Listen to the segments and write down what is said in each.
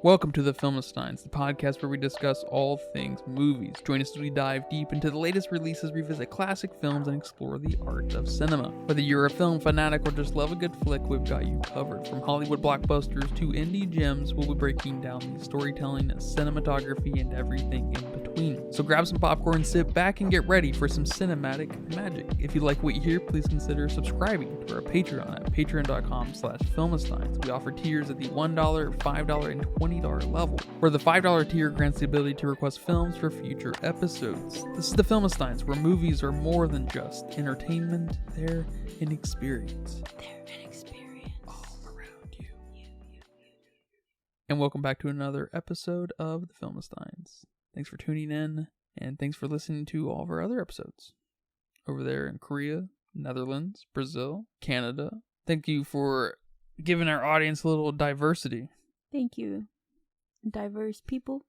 Welcome to the Philistines, the podcast where we discuss all things movies. Join us as we dive deep into the latest releases, revisit classic films, and explore the art of cinema. Whether you're a film fanatic or just love a good flick, we've got you covered. From Hollywood blockbusters to indie gems, we'll be breaking down the storytelling, cinematography, and everything in between. So grab some popcorn, sit back, and get ready for some cinematic magic. If you like what you hear, please consider subscribing to our Patreon at patreon.com/Philistines. We offer tiers at the $1, $5, and $20 level, where the $5 tier grants the ability to request films for future episodes. This is the Philistines, where movies are more than just entertainment, they're an experience. All around you. And welcome back to another episode of the Philistines. Thanks for tuning in, and thanks for listening to all of our other episodes over there in Korea, Netherlands, Brazil, Canada. Thank you for giving our audience a little diversity. Thank you, diverse people.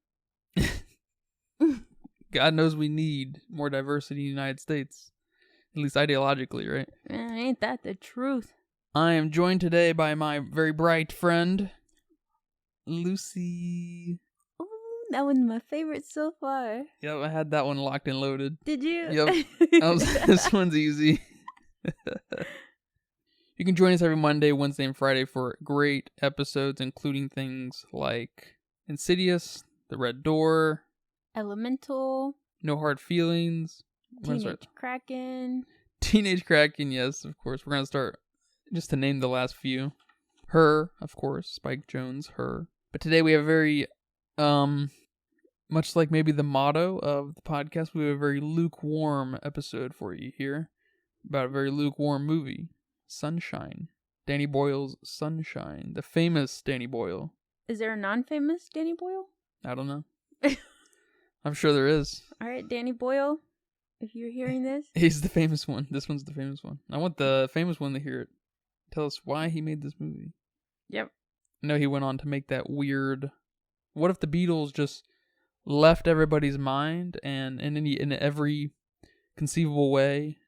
God knows we need more diversity in the United States, at least ideologically, right? Ain't that the truth? I am joined today by my very bright friend, Lucy. Ooh, that one's my favorite so far. Yep, I had that one locked and loaded. Did you? Yep, this one's easy. You can join us every Monday, Wednesday, and Friday for great episodes, including things like Insidious, The Red Door, Elemental, No Hard Feelings, Teenage Kraken. Teenage Kraken, yes, of course. We're going to start, just to name the last few. Her, of course, Spike Jonze, Her. But today we have a very, much like maybe the motto of the podcast, we have a very lukewarm episode for you here about a very lukewarm movie. Sunshine. Danny Boyle's Sunshine. The famous Danny Boyle. Is there a non-famous Danny Boyle? I don't know. I'm sure there is. All right, Danny Boyle, if you're hearing this. He's the famous one. This one's the famous one. I want the famous one to hear it. Tell us why he made this movie. Yep. I know he went on to make that weird... What if the Beatles just left everybody's mind and in every conceivable way,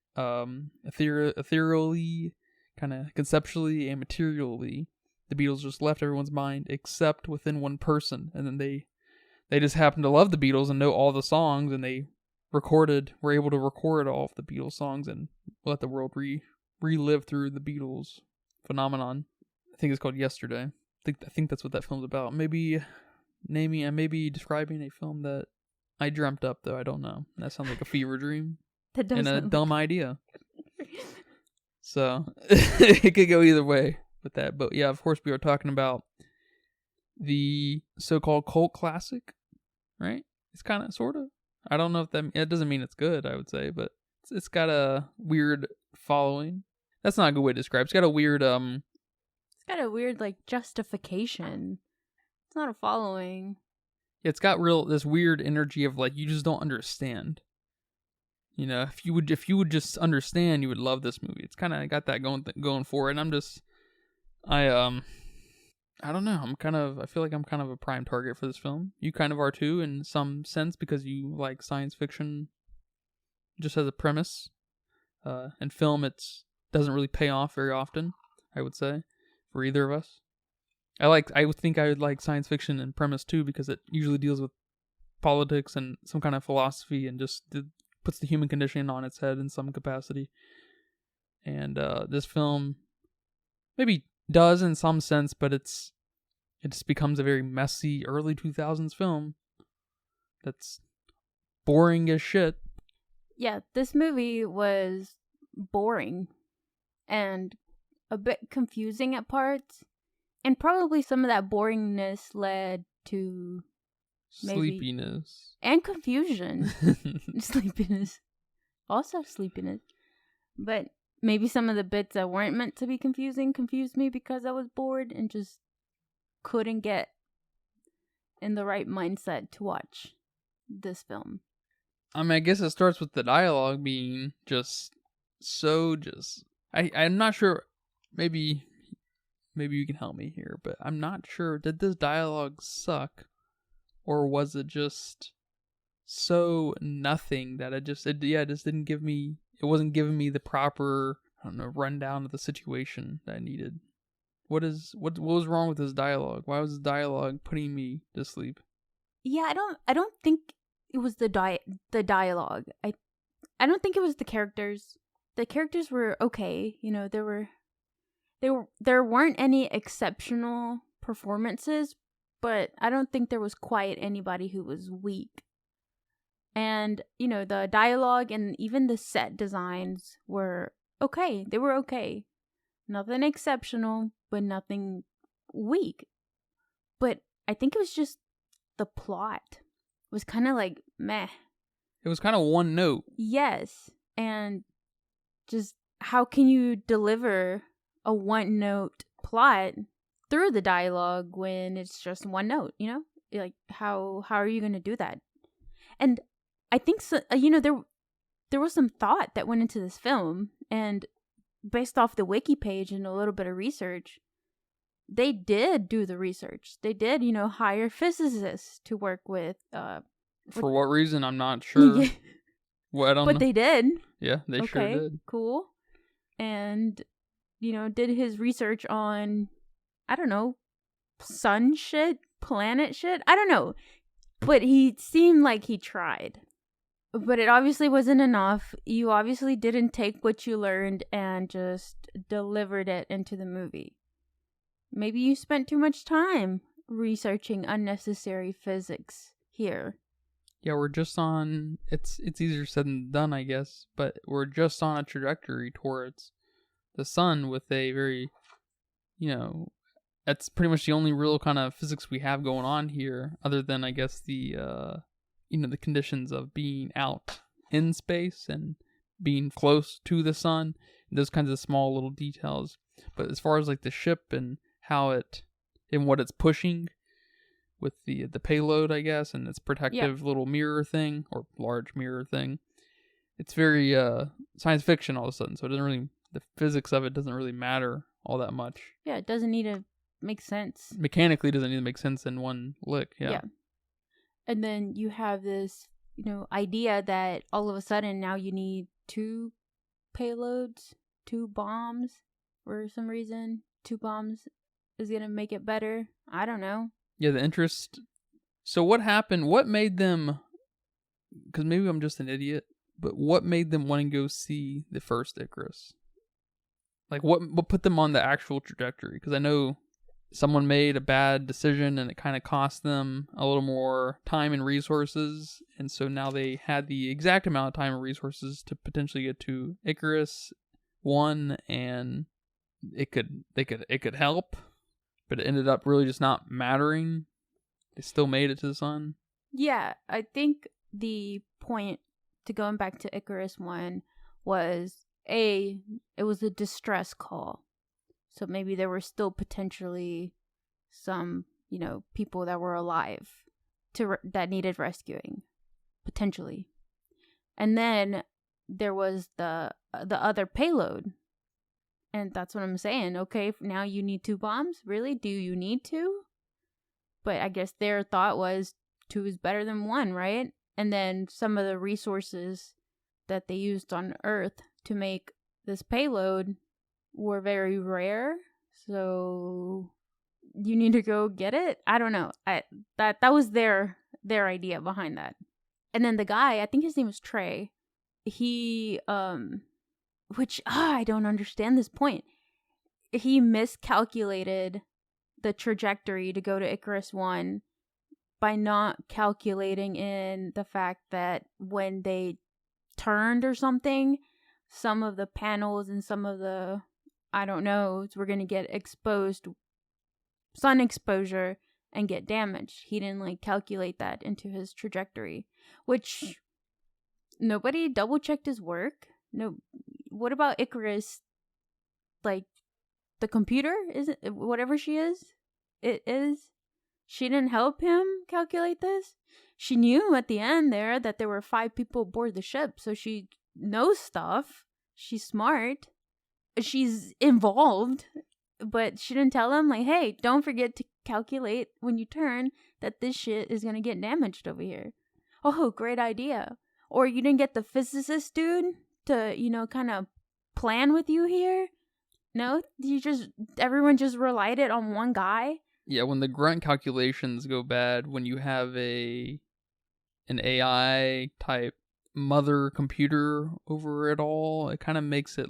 ethereally, kind of conceptually and materially, the Beatles just left everyone's mind except within one person, and then they just happened to love the Beatles and know all the songs, and they were able to record all of the Beatles songs and let the world relive through the Beatles phenomenon. I think it's called Yesterday. I think that's what that film's about. Maybe describing a film that I dreamt up, though I don't know. That sounds like a fever dream and a dumb idea. So, it could go either way with that. But yeah, of course, we are talking about the so-called cult classic, right? It's kind of, sort of. I don't know if it doesn't mean it's good, I would say, but it's got a weird following. That's not a good way to describe it. It's got a weird, It's got a weird, justification. It's not a following. Yeah, it's got this weird energy of, you just don't understand. You know, if you would just understand, you would love this movie. It's kind of got that going for it. And I don't know. I feel like I'm kind of a prime target for this film. You kind of are too, in some sense, because you like science fiction just as a premise. And film, it doesn't really pay off very often, I would say, for either of us. I would think I would like science fiction and premise too, because it usually deals with politics and some kind of philosophy and just puts the human condition on its head in some capacity. And this film maybe does in some sense, but it just becomes a very messy early 2000s film that's boring as shit. Yeah, this movie was boring and a bit confusing at parts, and probably some of that boringness led to sleepiness and confusion. Sleepiness. Also sleepiness. But maybe some of the bits that weren't meant to be confusing confused me because I was bored and just couldn't get in the right mindset to watch this film. I mean, I guess it starts with the dialogue being I'm not sure, maybe you can help me here, but I'm not sure, did this dialogue suck? Or was it just so nothing that it just didn't give me, it wasn't giving me the proper, I don't know, rundown of the situation that I needed. What was wrong with his dialogue? Why was his dialogue putting me to sleep? Yeah, I don't think it was the dialogue. I don't think it was the characters. The characters were okay. You know, there weren't any exceptional performances, but I don't think there was quite anybody who was weak. And, you know, the dialogue and even the set designs were okay. They were okay. Nothing exceptional, but nothing weak. But I think it was just the plot was kind of like meh. It was kind of one note. Yes. And just how can you deliver a one note plot through the dialogue when it's just one note, you know? Like how are you going to do that? And I think so, you know, there was some thought that went into this film, and based off the wiki page and a little bit of research, they did do the research. They did, you know, hire physicists to work with. For what reason? I'm not sure. Well, I don't know. They did. Yeah, they sure did. Cool. And, you know, did his research on, I don't know, sun shit, planet shit. I don't know. But he seemed like he tried. But it obviously wasn't enough. You obviously didn't take what you learned and just delivered it into the movie. Maybe you spent too much time researching unnecessary physics here. Yeah, we're just on... It's easier said than done, I guess. But we're just on a trajectory towards the sun with a very, you know... That's pretty much the only real kind of physics we have going on here, other than, I guess, the... you know, the conditions of being out in space and being close to the sun, those kinds of small little details. But as far as like the ship and how it and what it's pushing with the payload, I guess, and its protective little mirror thing or large mirror thing, it's very science fiction all of a sudden. So it doesn't really, the physics of it doesn't really matter all that much. Yeah, it doesn't need to make sense. Mechanically, doesn't need to make sense in one lick. Yeah. And then you have this, you know, idea that all of a sudden now you need 2 payloads, 2 bombs for some reason. 2 bombs is going to make it better. I don't know. Yeah, the interest. So what happened? What made them, because maybe I'm just an idiot, but what made them want to go see the first Icarus? Like what put them on the actual trajectory? Because I know someone made a bad decision and it kind of cost them a little more time and resources, and so now they had the exact amount of time and resources to potentially get to Icarus 1, and it could help, but it ended up really just not mattering. They still made it to the sun. Yeah, I think the point to going back to Icarus 1 was it was a distress call. So maybe there were still potentially some, you know, people that were alive that needed rescuing, potentially. And then there was the other payload, and that's what I'm saying. Okay, now you need 2 bombs. Really? Do you need 2? But I guess their thought was 2 is better than 1, right? And then some of the resources that they used on Earth to make this payload were very rare, so you need to go get it. I don't know. That was their idea behind that. And then the guy, I think his name was Trey. He which I don't understand this point. He miscalculated the trajectory to go to Icarus 1 by not calculating in the fact that when they turned or something, some of the panels and some of the I don't know, we're going to get exposed, sun exposure, and get damaged. He didn't, like, calculate that into his trajectory, which nobody double-checked his work. No, what about Icarus? Like, the computer? Is it, whatever she is? It is? She didn't help him calculate this? She knew at the end there that there were 5 people aboard the ship, so she knows stuff. She's smart. She's involved, but she didn't tell him, like, hey, don't forget to calculate when you turn that this shit is gonna get damaged over here. Oh, great idea. Or you didn't get the physicist dude to, you know, kind of plan with you here. No, everyone just relied it on one guy. Yeah, when the grunt calculations go bad, when you have an AI type mother computer over it all, it kind of makes it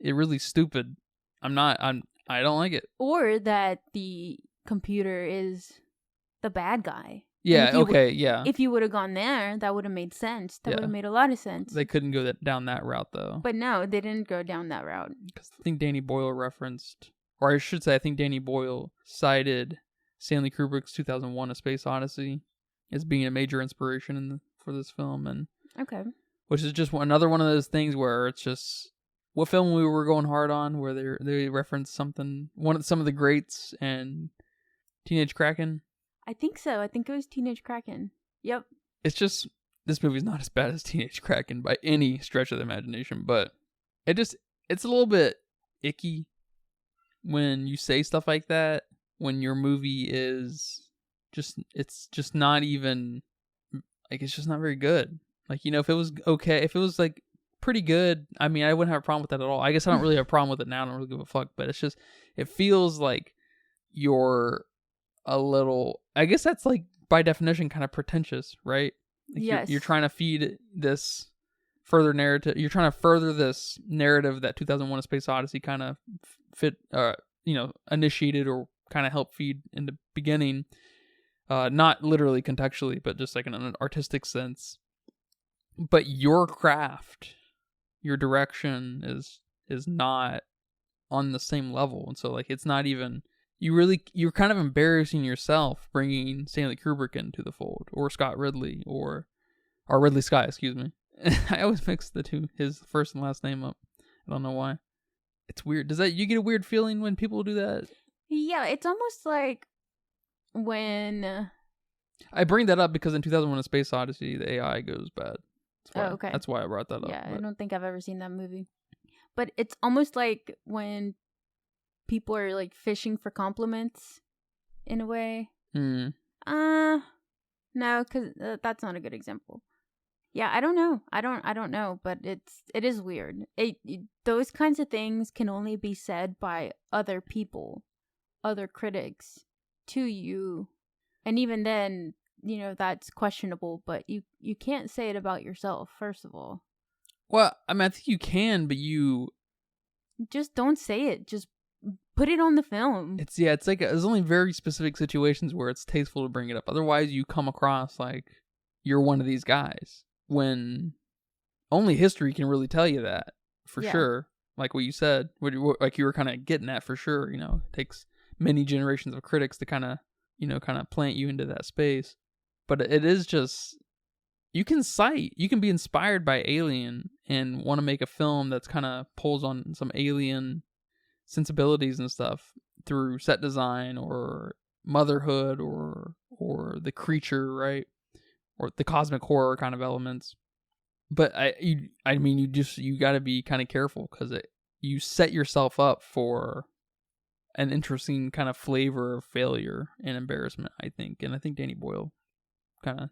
really stupid. I don't like it. Or that the computer is the bad guy. Yeah, okay, yeah. If you would have gone there, that would have made sense. That would have made a lot of sense. They couldn't go down that route, though. But no, they didn't go down that route. Because I think Danny Boyle referenced, or I should say, I think Danny Boyle cited Stanley Kubrick's 2001: A Space Odyssey as being a major inspiration for this film, and okay, which is just another one of those things where it's just what film we were going hard on, where they referenced some of the greats and Teenage Kraken. I think so. I think it was Teenage Kraken. Yep. It's just, this movie's not as bad as Teenage Kraken by any stretch of the imagination, but it's a little bit icky when you say stuff like that, when your movie is it's just not even, like, it's just not very good. Like, you know, if it was okay, if it was like pretty good, I mean, I wouldn't have a problem with that at all. I guess I don't really have a problem with it now. I don't really give a fuck, but it's just, it feels like you're a little, I guess that's like by definition kind of pretentious, right? Like yes. You're trying to feed this further narrative. You're trying to further this narrative that 2001: A Space Odyssey kind of initiated or kind of helped feed in the beginning. Not literally contextually, but just like in an artistic sense. But your craft, your direction is not on the same level, and so like it's not even. You're kind of embarrassing yourself bringing Stanley Kubrick into the fold, or Scott Ridley, or Ridley Scott, excuse me. I always mix the two, his first and last name up. I don't know why. It's weird. You get a weird feeling when people do that? Yeah, it's almost like when... I bring that up because in 2001: A Space Odyssey, the AI goes bad. Okay. That's why I brought that up. Yeah, I don't think I've ever seen that movie. But it's almost like when people are like fishing for compliments in a way. No, because that's not a good example. Yeah, I don't know. I don't know, but it is weird. Those kinds of things can only be said by other people, other critics to you. And even then, you know, that's questionable, but you can't say it about yourself, first of all. Well, I mean, I think you can, but you just don't say it. Just put it on the film. It's like there's only very specific situations where it's tasteful to bring it up. Otherwise, you come across like you're one of these guys, when only history can really tell you that for sure. Like what you said, like you were kind of getting at for sure. You know, it takes many generations of critics to kind of plant you into that space. But it is just, you can be inspired by Alien and want to make a film that's kind of pulls on some Alien sensibilities and stuff through set design or motherhood or the creature, right? Or the cosmic horror kind of elements. But you got to be kind of careful, because you set yourself up for an interesting kind of flavor of failure and embarrassment, I think. And I think Danny Boyle kind of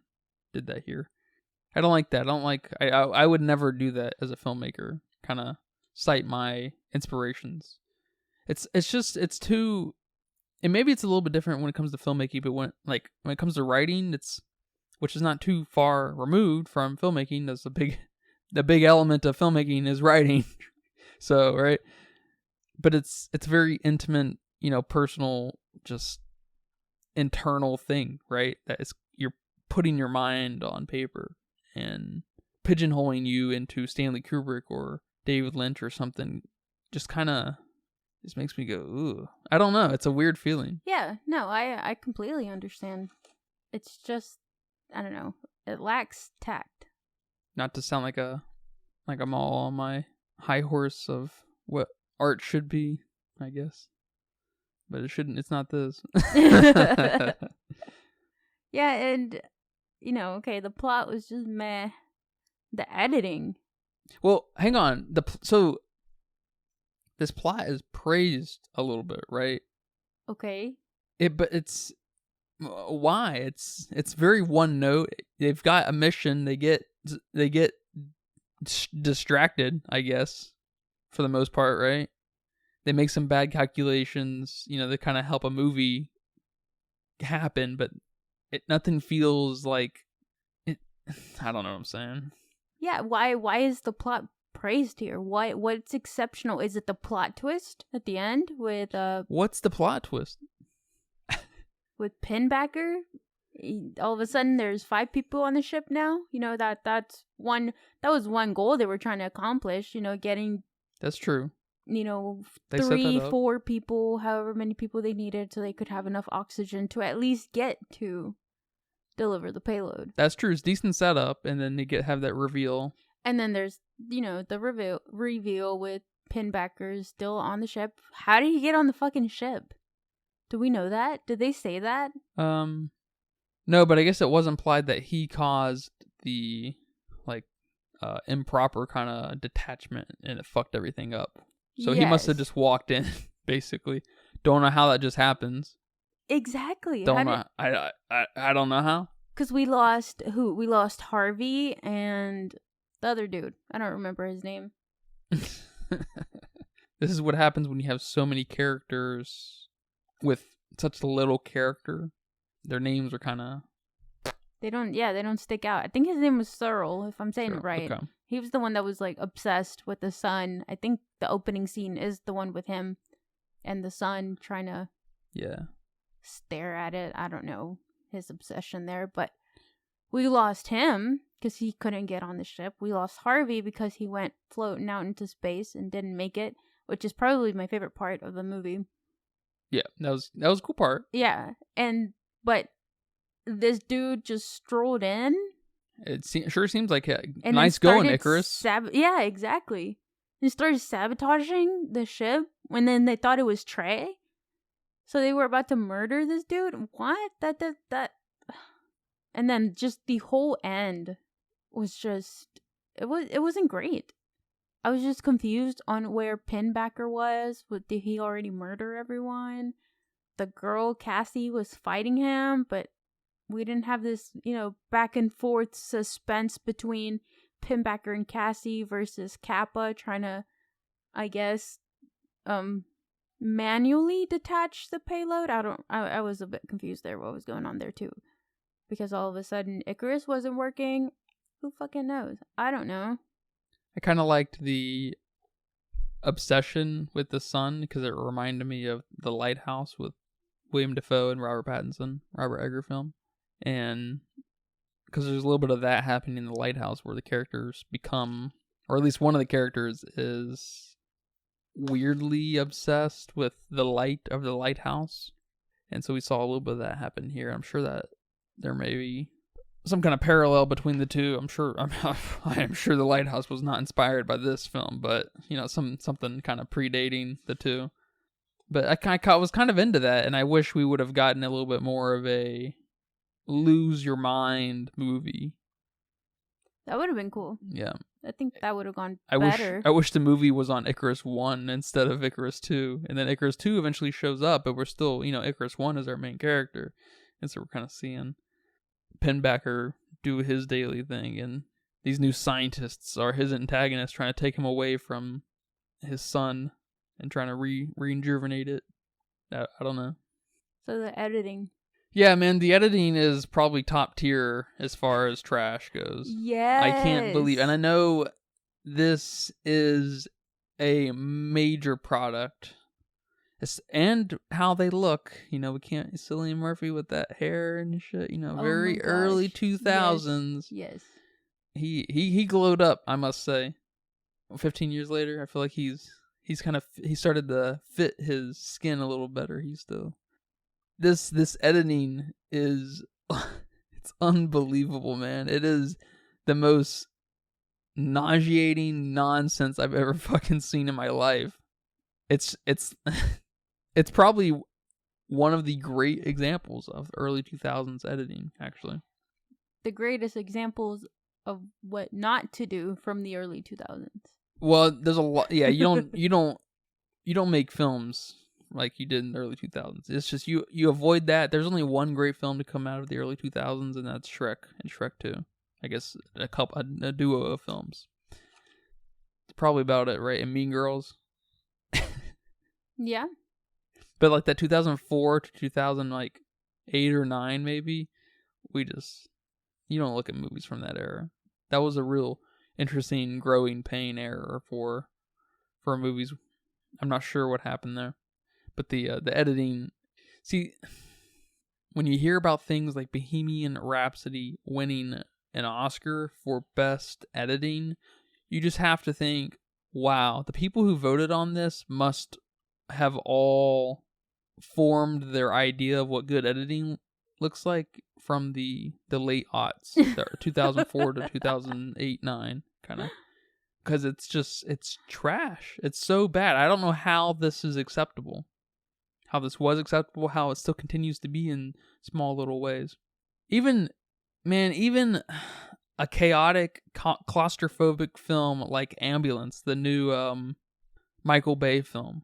did that here. I don't like that. I would never do that as a filmmaker, kind of cite my inspirations. It's too, and maybe it's a little bit different when it comes to filmmaking, but when it comes to writing, which is not too far removed from filmmaking. That's the big element of filmmaking is writing. So, right. But it's very intimate, personal, just internal thing, right? You're putting your mind on paper and pigeonholing you into Stanley Kubrick or David Lynch or something. Just kind of, just makes me go, ooh. I don't know. It's a weird feeling. Yeah, no, I completely understand. It's just, I don't know. It lacks tact. Not to sound like I'm all on my high horse of what art should be, I guess. But it shouldn't. It's not this. Yeah, and, okay, the plot was just meh. The editing. Well, hang on. So this plot is praised a little bit, right? Okay. But it's why? It's very one note. They've got a mission. They get distracted, I guess, for the most part, right? They make some bad calculations, that kind of help a movie happen, but nothing feels like it. I don't know what I'm saying. Yeah, why is the plot praised here? What's exceptional? Is it the plot twist at the end with What's the plot twist? with Pinbacker? All of a sudden there's 5 people on the ship now. That was one goal they were trying to accomplish, getting That's true. They 3, 4 people, however many people they needed, so they could have enough oxygen to at least get to deliver the payload. That's true. It's decent setup, and then they have that reveal. And then there's, the reveal with Pinbacker still on the ship. How did he get on the fucking ship? Do we know that? Did they say that? No, but I guess it was implied that he caused the, improper kind of detachment, and it fucked everything up. So He must have just walked in, basically. Don't know how that just happens. Exactly. I don't know how. Because we lost who? We lost Harvey and the other dude. I don't remember his name. This is what happens when you have so many characters with such little character. Their names are kind of... They don't stick out. I think his name was Searle, if I'm saying it right. Okay. He was the one that was, obsessed with the sun. I think the opening scene is the one with him and the sun trying to stare at it. I don't know his obsession there, but we lost him because he couldn't get on the ship. We lost Harvey because he went floating out into space and didn't make it, which is probably my favorite part of the movie. Yeah, that was a cool part. Yeah, but this dude just strolled in. It sure seems like nice going, Icarus. Yeah, exactly. He started sabotaging the ship, and then they thought it was Trey. So they were about to murder this dude. What? That. And then just the whole end was just... It wasn't great. I was just confused on where Pinbacker was. Did he already murder everyone? The girl, Cassie, was fighting him, but we didn't have this, back and forth suspense between Pinbacker and Cassie versus Kappa trying to, I guess, manually detach the payload. I was a bit confused there what was going on there too. Because all of a sudden Icarus wasn't working. Who fucking knows? I don't know. I kind of liked the obsession with the sun because it reminded me of The Lighthouse with William Dafoe and Robert Egger film. And because there's a little bit of that happening in The Lighthouse where the characters become, or at least one of the characters is weirdly obsessed with the light of the lighthouse. And so we saw a little bit of that happen here. I'm sure that there may be some kind of parallel between the two. I am sure The Lighthouse was not inspired by this film, but something kind of predating the two. But I was kind of into that, and I wish we would have gotten a little bit more of a lose your mind movie. That would have been cool. Yeah. I think that would have gone better. I wish the movie was on Icarus 1 instead of Icarus 2. And then Icarus 2 eventually shows up, but we're still, Icarus 1 is our main character. And so we're kind of seeing Pinbacker do his daily thing. And these new scientists are his antagonists trying to take him away from his son and trying to rejuvenate it. I don't know. So the editing. Yeah, man, the editing is probably top tier as far as trash goes. Yes. I can't believe, and I know this is a major product, and how they look. We can't, Cillian Murphy with that hair and shit. Very early 2000s. Yes. He glowed up, I must say. 15 years later, I feel like he started to fit his skin a little better. He's still. This editing is, it's unbelievable, man. It is the most nauseating nonsense I've ever fucking seen in my life. It's probably one of the great examples of early 2000s editing, actually. The greatest examples of what not to do from the early 2000s. Well, there's a lot. Yeah, you don't make films like you did in the early 2000s. It's just you avoid that. There's only one great film to come out of the early 2000s, and that's Shrek and Shrek 2. I guess a duo of films. probably about it, right? And Mean Girls. Yeah. But like that 2004 to 2008 or 9 maybe, you don't look at movies from that era. That was a real interesting growing pain era for movies. I'm not sure what happened there, but the editing. See, when you hear about things like Bohemian Rhapsody winning an Oscar for best editing, you just have to think, wow, the people who voted on this must have all formed their idea of what good editing looks like from the late aughts, 2004 to 2008-9 kind of, because it's trash. It's so bad. I don't know how this is acceptable, how this was acceptable, how it still continues to be in small little ways. Even a chaotic, claustrophobic film like Ambulance, the new Michael Bay film,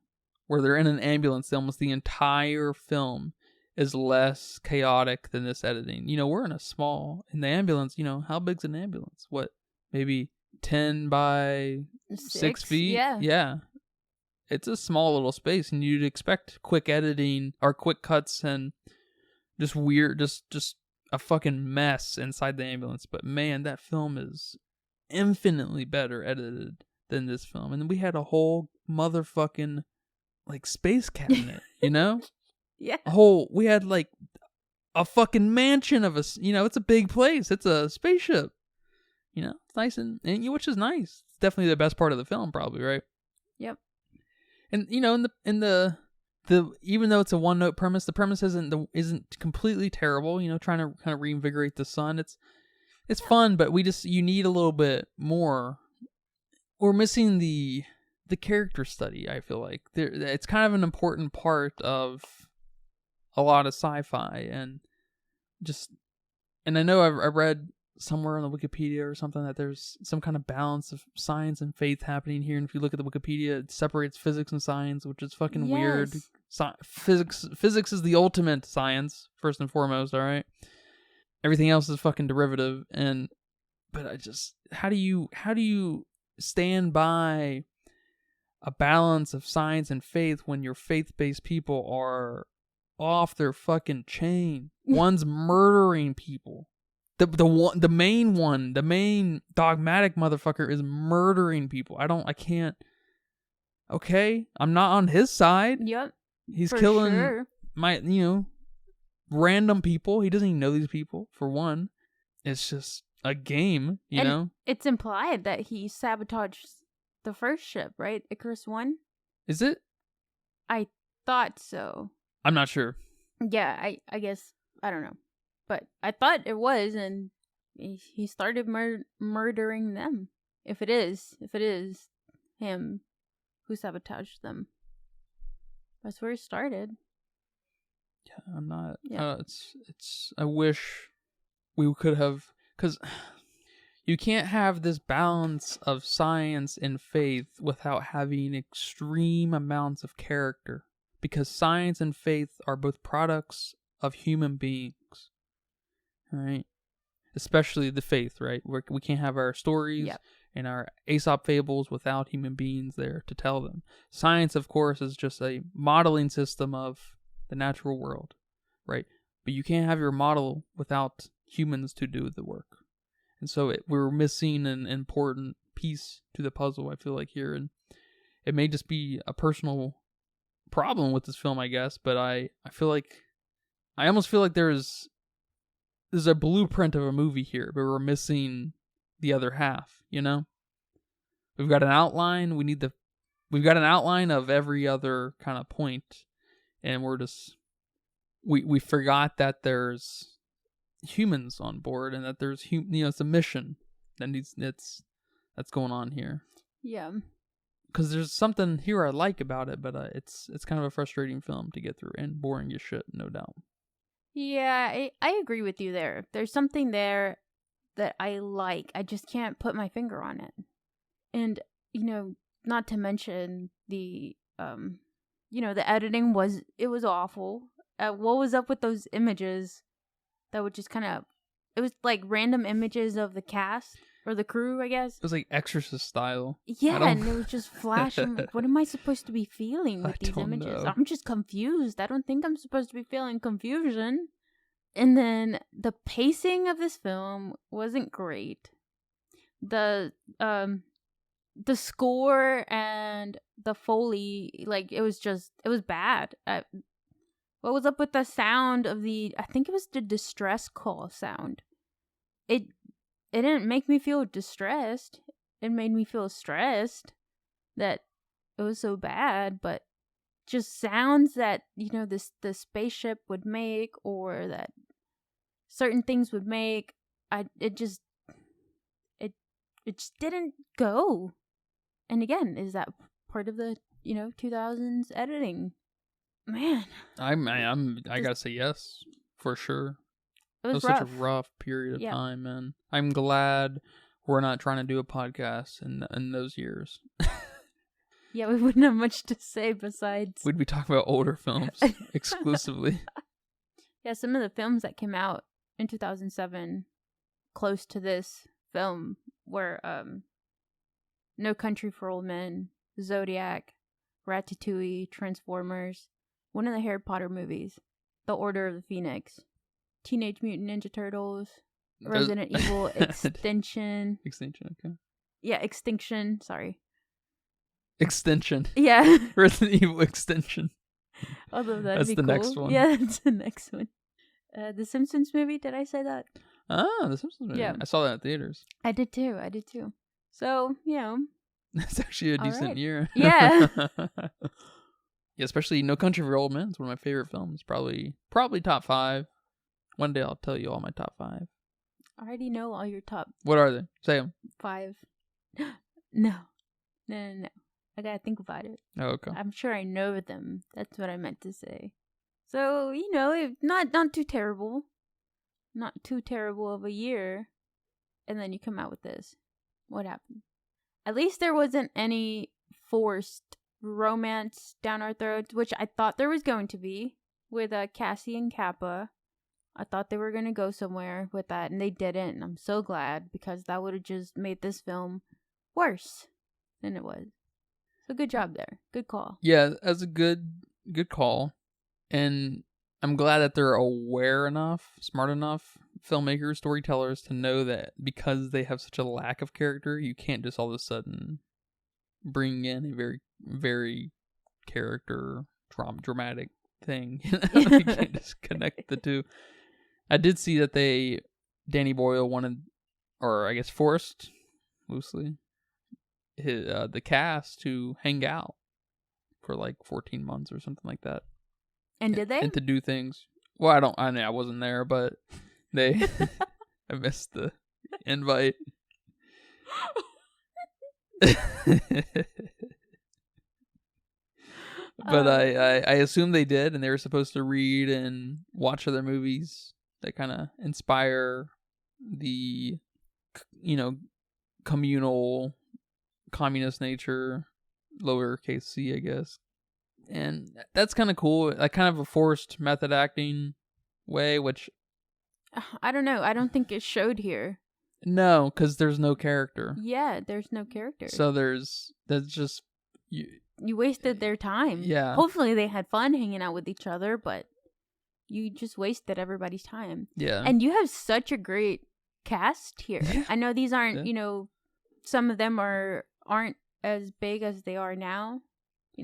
where they're in an ambulance, almost the entire film is less chaotic than this editing. We're in the ambulance, how big's an ambulance? What, maybe 10 by 6 feet? Yeah. It's a small little space, and you'd expect quick editing or quick cuts and just weird, just a fucking mess inside the ambulance. But man, that film is infinitely better edited than this film. And then we had a whole motherfucking like space cabinet, Yeah. We had like a fucking mansion of us, it's a big place. It's a spaceship, it's nice and which is nice. It's definitely the best part of the film, probably, right? Yep. And in the even though it's a one note premise, the premise isn't completely terrible. Trying to kind of reinvigorate the sun. It's fun, but you need a little bit more. We're missing the character study. I feel like it's kind of an important part of a lot of sci-fi, and I know I read somewhere on the Wikipedia or something that there's some kind of balance of science and faith happening here. And if you look at the Wikipedia, it separates physics and science, which is fucking weird. Physics is the ultimate science, first and foremost. All right, everything else is fucking derivative. But how do you stand by a balance of science and faith when your faith-based people are off their fucking chain? One's murdering people. The main dogmatic motherfucker is murdering people. I can't. Okay, I'm not on his side. Yep. He's killing random people. He doesn't even know these people, for one. It's just a game, you know? It's implied that he sabotaged the first ship, right? Icarus 1? Is it? I thought so. I'm not sure. Yeah, I guess, I don't know. But I thought it was, and he started murdering them. If it is him who sabotaged them. That's where it started. Yeah, I'm not. Yeah. I wish we could have, because you can't have this balance of science and faith without having extreme amounts of character. Because science and faith are both products of human beings, right? Especially the faith, right? We can't have our stories and our Aesop fables without human beings there to tell them. Science, of course, is just a modeling system of the natural world, right? But you can't have your model without humans to do the work. And so we're missing an important piece to the puzzle, I feel like, here. And it may just be a personal problem with this film, I guess, but I almost feel like there's a blueprint of a movie here, but we're missing the other half, you know? We've got an outline, we've got an outline of every other kind of point, and we forgot that there's humans on board, and that there's it's a mission that's going on here. Yeah. Because there's something here I like about it, but it's kind of a frustrating film to get through, and boring as shit, no doubt. Yeah, I agree with you there. There's something there that I like. I just can't put my finger on it. And, not to mention the editing was awful. What was up with those images that would just kind of, it was like random images of the cast. or the crew, I guess. It was like Exorcist style. Yeah, and it was just flashing. Like, what am I supposed to be feeling with these images? Know. I'm just confused. I don't think I'm supposed to be feeling confusion. And then the pacing of this film wasn't great. The score and the Foley, like, it was bad. What was up with the sound of I think it was the distress call sound. It didn't make me feel distressed. It made me feel stressed that it was so bad, but just sounds that, the spaceship would make, or that certain things would make, it just didn't go. And again, is that part of the 2000s editing? Man, I gotta say yes for sure. It was such a rough period of time, man. I'm glad we're not trying to do a podcast in those years. Yeah, we wouldn't have much to say besides we'd be talking about older films exclusively. Yeah, some of the films that came out in 2007 close to this film were No Country for Old Men, Zodiac, Ratatouille, Transformers, one of the Harry Potter movies, The Order of the Phoenix, Teenage Mutant Ninja Turtles, Resident Evil Extinction. Extinction, okay. Yeah, Extinction, sorry. Extension. Yeah. Resident Evil Extension. Although that'd that's be the cool. next one. Yeah, that's the next one. The Simpsons movie, did I say that? Ah, the Simpsons movie. Yeah. I saw that in theaters. I did too. So, That's actually a decent year. Yeah. Yeah, especially No Country for Old Men. It's one of my favorite films. Probably top 5. One day I'll tell you all my top 5. I already know all your top. What are they? Say them. 5. No. I gotta think about it. Oh, okay. I'm sure I know them. That's what I meant to say. So, not too terrible. Not too terrible of a year. And then you come out with this. What happened? At least there wasn't any forced romance down our throats, which I thought there was going to be with Cassie and Kappa. I thought they were going to go somewhere with that, and they didn't. And I'm so glad, because that would have just made this film worse than it was. So good job there. Good call. Yeah, that's a good call. And I'm glad that they're aware enough, smart enough, filmmakers, storytellers, to know that because they have such a lack of character, you can't just all of a sudden bring in a very, very character dramatic thing. You can't just connect the two. I did see that Danny Boyle wanted, or I guess forced, loosely, the cast to hang out for like 14 months or something like that. And did they? And to do things. Well, I wasn't there, but I missed the invite. But I assume they did, and they were supposed to read and watch other movies that kind of inspire the, communal, communist nature, lowercase c, I guess. And that's kind of cool. Like, kind of a forced method acting way, which I don't know. I don't think it showed here. No, because there's no character. Yeah, there's no character. So that's just you wasted their time. Yeah. Hopefully they had fun hanging out with each other, but you just wasted everybody's time. Yeah. And you have such a great cast here. Yeah. I know these aren't, some of them aren't as big as they are now.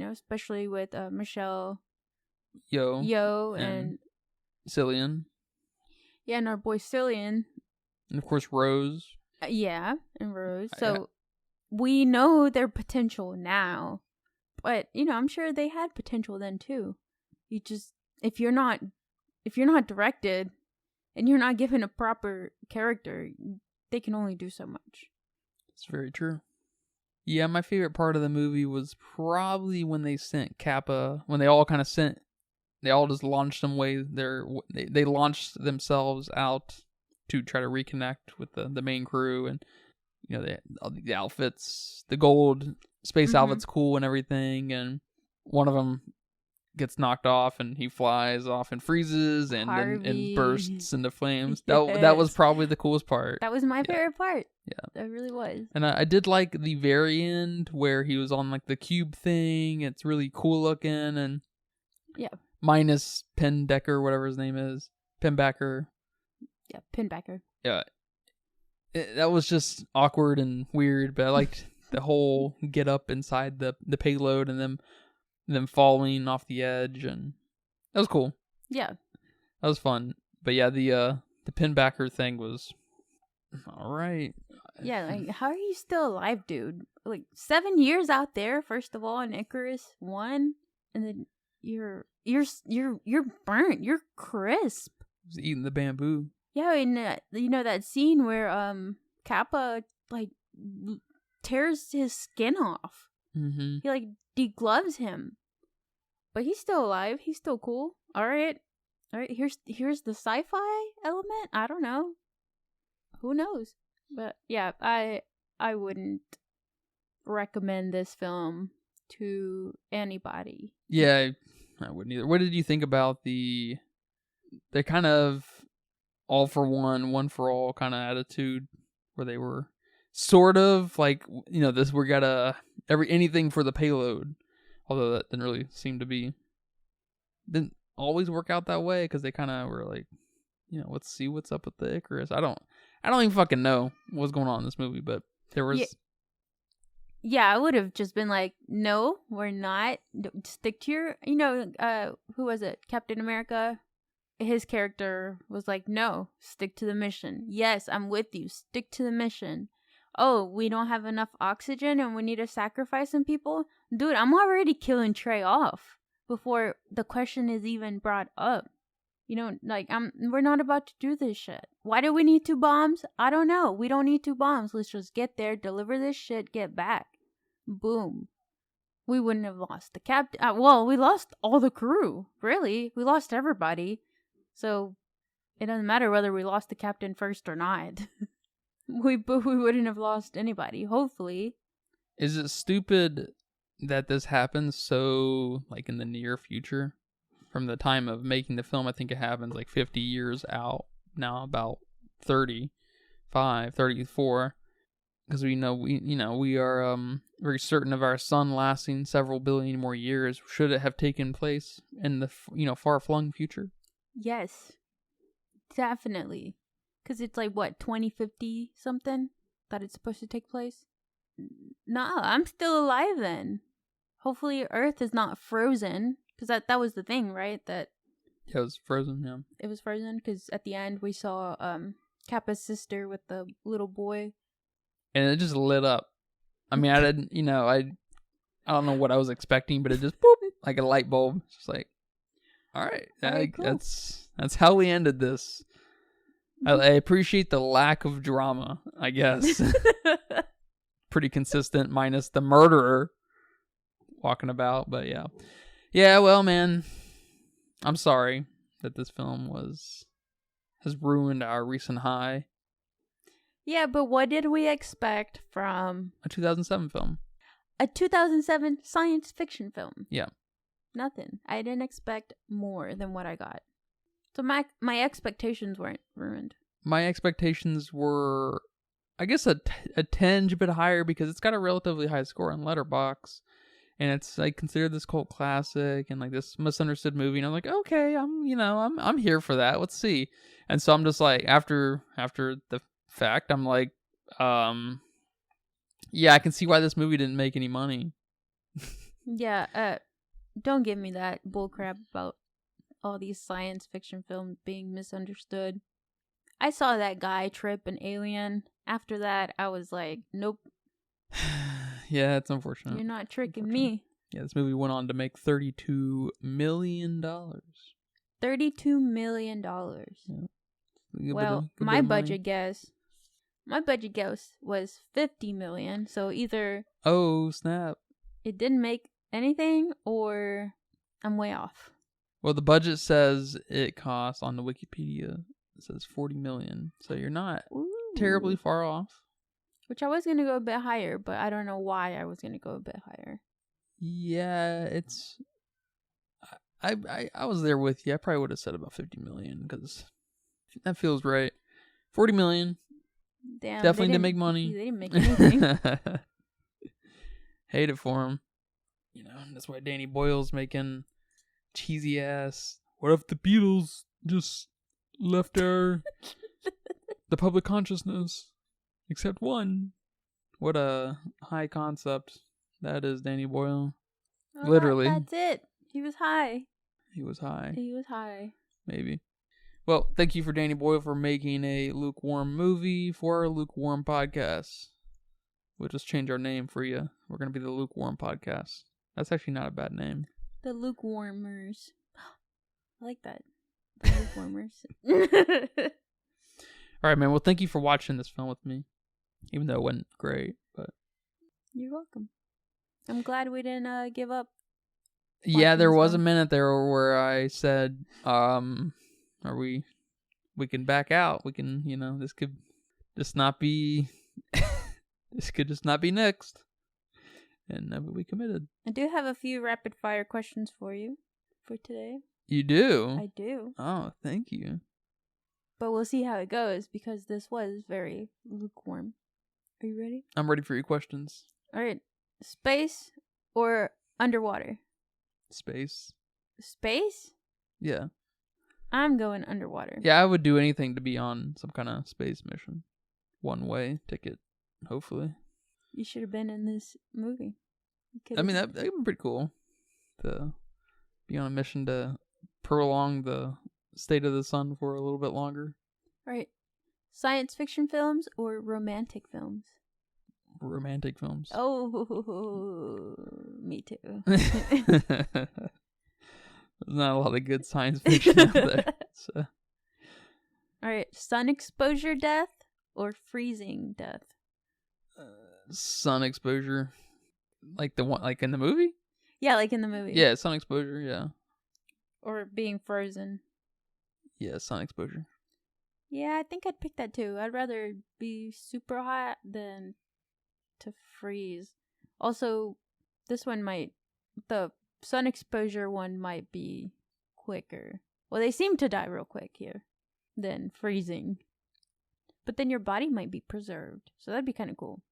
Especially with Michelle Yeoh and Cillian. Yeah, and our boy Cillian. And of course Rose. And Rose. So we know their potential now. But, I'm sure they had potential then too. You just if you're not directed and you're not given a proper character, they can only do so much. It's very true. Yeah, my favorite part of the movie was probably when they sent Kappa, when they all just launched them they launched themselves out to try to reconnect with the main crew, and the outfits, the gold space outfit's cool and everything, and one of them gets knocked off and he flies off and freezes and Harvey. bursts into flames. Yes. That was probably the coolest part. That was my favorite part. Yeah. That really was. And I did like the very end where he was on like the cube thing. It's really cool looking and yeah. Minus Pendecker, whatever his name is. Pinbacker. Yeah, Pinbacker. Yeah. That was just awkward and weird, but I liked the whole get up inside the payload and them falling off the edge, and that was cool. Yeah. That was fun. But yeah, the Pinbacker thing was all right. Yeah, like how are you still alive, dude? Like 7 years out there, first of all, in Icarus 1, and then you're burnt. You're crisp. He was eating the bamboo. Yeah, and you know that scene where Kappa like tears his skin off. Mm-hmm. He like degloves him, but he's still alive. He's still cool. All right. Here's the sci-fi element. I don't know. Who knows? But yeah, I wouldn't recommend this film to anybody. Yeah, I wouldn't either. What did you think about the kind of all for one for all kind of attitude where they were sort of like, you know, this, we got anything for the payload, although that didn't really seem to be, didn't always work out that way, because they kind of were like, you know, let's see what's up with the Icarus. I don't even fucking know what's going on in this movie, but there was yeah, I would have just been like, no, we're not. Stick to your, you know, who was it? Captain America? His character was like, no, stick to the mission. Yes, I'm with you. Stick to the mission. Oh, we don't have enough oxygen and we need to sacrifice some people? Dude, I'm already killing Trey off before the question is even brought up. You know, like, we're not about to do this shit. Why do we need 2 bombs? I don't know. We don't need 2 bombs. Let's just get there, deliver this shit, get back. Boom. We wouldn't have lost the captain. Well, we lost all the crew. Really. We lost everybody. So, it doesn't matter whether we lost the captain first or not. we wouldn't have lost anybody, hopefully. Is it stupid that this happens so, like, in the near future? From the time of making the film, I think it happens like 50 years out now, about 35, 34. Because we are very certain of our sun lasting several billion more years. Should it have taken place in the far-flung future? Yes, definitely. Because it's like, what, 2050 something that it's supposed to take place? No, I'm still alive then. Hopefully Earth is not frozen. Because that was the thing, right? That yeah, it was frozen, yeah. It was frozen because at the end we saw Kappa's sister with the little boy. And it just lit up. I mean, I didn't, I don't know what I was expecting, but it just, boop, like a light bulb. It's just like, all right, cool. That's how we ended this. I appreciate the lack of drama, I guess. Pretty consistent, minus the murderer walking about, but yeah. Yeah, well, man, I'm sorry that this film has ruined our recent high. Yeah, but what did we expect from a 2007 film? A 2007 science fiction film. Yeah. Nothing. I didn't expect more than what I got. So my expectations weren't ruined. My expectations were, I guess, a tinge bit higher because it's got a relatively high score on Letterboxd. And it's like considered this cult classic and like this misunderstood movie. And I'm like, okay, I'm here for that. Let's see. And so I'm just like, after the fact, I'm like, yeah, I can see why this movie didn't make any money. Yeah, don't give me that bullcrap about all these science fiction films being misunderstood. I saw that guy trip an alien. After that, I was like, nope. Yeah, it's unfortunate. You're not tricking me. Yeah, this movie went on to make $32 million. $32 million. Yeah. Well, my budget guess was $50 million. So either oh snap, it didn't make anything, or I'm way off. Well, the budget says it cost on the Wikipedia. It says $40 million. So you're not terribly far off. Which I was going to go a bit higher, but I don't know why I was going to go a bit higher. Yeah, I was there with you. I probably would have said about 50 million because that feels right. 40 million. Damn, Definitely didn't make money. They didn't make anything. Hate it for him. You know, that's why Danny Boyle's making cheesy ass. What if the Beatles just left the public consciousness? Except one. What a high concept that is, Danny Boyle. Oh, Literally. That's it. He was high. He was high. He was high. Maybe. Well, thank you for Danny Boyle for making a lukewarm movie for our lukewarm podcast. We'll just change our name for you. We're going to be the Lukewarm Podcast. That's actually not a bad name. The Lukewarmers. I like that. The Lukewarmers. All right, man. Well, thank you for watching this film with me. Even though it went great, but... You're welcome. I'm glad we didn't give up. Yeah, there was a minute there where I said, we can back out. We can, this could just not be... This could just not be next. And we committed. I do have a few rapid fire questions for you for today. You do? I do. Oh, thank you. But we'll see how it goes because this was very lukewarm. Are you ready? I'm ready for your questions. All right. Space or underwater? Space. Space? Yeah. I'm going underwater. Yeah, I would do anything to be on some kind of space mission. One-way ticket. Hopefully. You should have been in this movie. I mean, that'd be pretty cool. To be on a mission to prolong the state of the sun for a little bit longer. All right. Science fiction films or romantic films? Romantic films. Oh, me too. There's not a lot of good science fiction out there. So. All right. Sun exposure death or freezing death? Sun exposure, like the one, like in the movie. Yeah, like in the movie. Yeah, sun exposure. Yeah. Or being frozen. Yeah, sun exposure. Yeah, I think I'd pick that too. I'd rather be super hot than to freeze. Also, the sun exposure one might be quicker. Well, they seem to die real quick here than freezing. But then your body might be preserved. So that'd be kind of cool.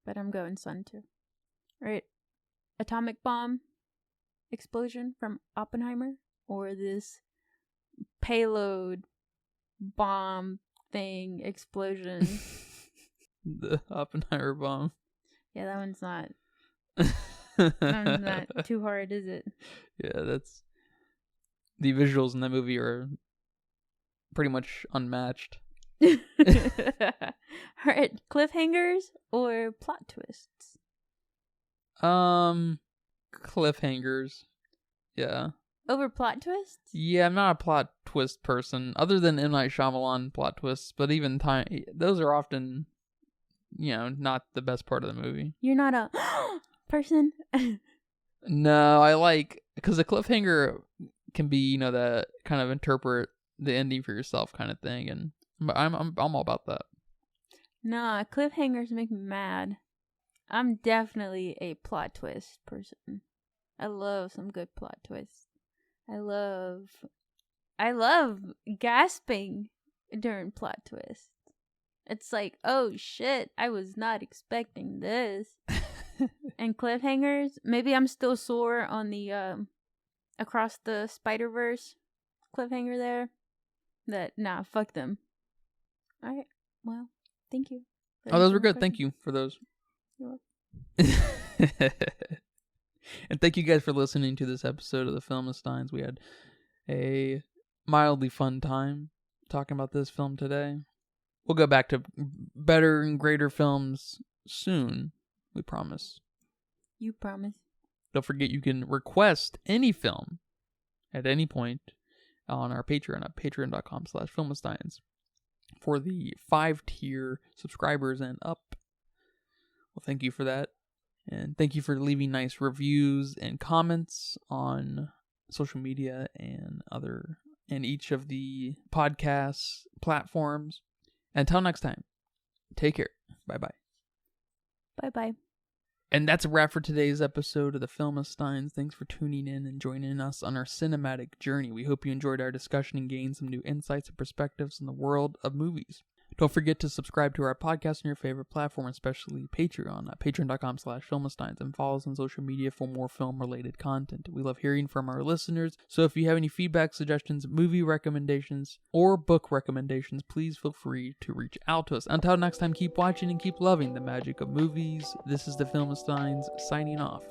But I'm going sun too. All right. Atomic bomb explosion from Oppenheimer or this payload bomb thing explosion. The Oppenheimer bomb. Yeah, that one's not too hard, is it? Yeah, that's... The visuals in that movie are pretty much unmatched. Alright, cliffhangers or plot twists? Cliffhangers. Yeah. Over plot twists? Yeah, I'm not a plot twist person, other than M. Night Shyamalan plot twists, but even those are often, not the best part of the movie. You're not a person? No, I like, because the cliffhanger can be, that kind of interpret the ending for yourself kind of thing, and I'm all about that. Nah, cliffhangers make me mad. I'm definitely a plot twist person. I love some good plot twists. I love gasping during plot twists. It's like, oh shit, I was not expecting this. And cliffhangers, maybe I'm still sore on the Across the Spider-Verse cliffhanger there. Nah, fuck them. Alright, well, thank you. Oh, those were good. Thank you for those. You're welcome. And thank you guys for listening to this episode of the Filmistines. We had a mildly fun time talking about this film today. We'll go back to better and greater films soon. We promise. You promise. Don't forget you can request any film at any point on our Patreon at patreon.com/Filmistines for the 5-tier subscribers and up. Well, thank you for that. And thank you for leaving nice reviews and comments on social media and each of the podcast platforms. Until next time, take care. Bye-bye. Bye-bye. And that's a wrap for today's episode of the Filmistines. Thanks for tuning in and joining us on our cinematic journey. We hope you enjoyed our discussion and gained some new insights and perspectives in the world of movies. Don't forget to subscribe to our podcast on your favorite platform, especially Patreon at patreon.com/filmistines, and follow us on social media for more film-related content. We love hearing from our listeners, so if you have any feedback, suggestions, movie recommendations, or book recommendations, please feel free to reach out to us. Until next time, keep watching and keep loving the magic of movies. This is the Filmistines signing off.